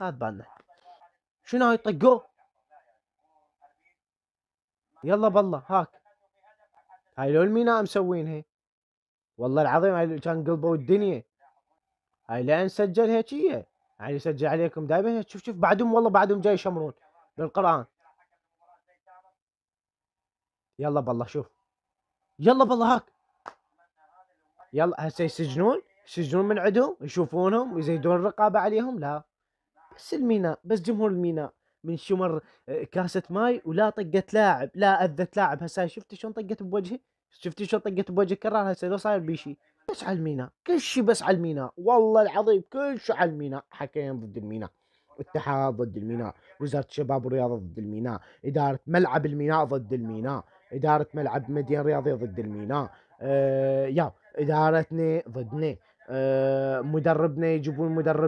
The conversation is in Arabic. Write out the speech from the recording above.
هات بالنا. شنو هاي طقوه؟ يلا بالله هاك. هاي لو الميناء مسوينها. والله العظيم هاي كان قلبوا الدنيا. هاي لين سجل هيجية. هاي يسجل عليكم دايما هيك. شوف بعدهم والله بعدهم جاي يشمرون بالقرآن. يلا بالله شوف. يلا بالله هاك. يلا هسه يسجنون من عندهم يشوفونهم ويزيدون الرقابة عليهم. لا بس الميناء، بس جمهور الميناء من شمر كاسة ماي ولا طقت لاعب، لا اذت لاعب. هسه شفتي شلون طقت بوجهي؟ شفتي شلون طقت بوجه كرار؟ هسه لو صاير بيشي. بس على الميناء كل شيء، بس على الميناء والله العظيم كل شيء على الميناء. حكينا ضد الميناء، اتحاد ضد الميناء، وزارة الشباب والرياضة ضد الميناء، إدارة ملعب الميناء ضد الميناء، إدارة ملعب مدينة رياضية ضد الميناء. يا إدارتنا ضدنا. مدربنا يجيبون مدرب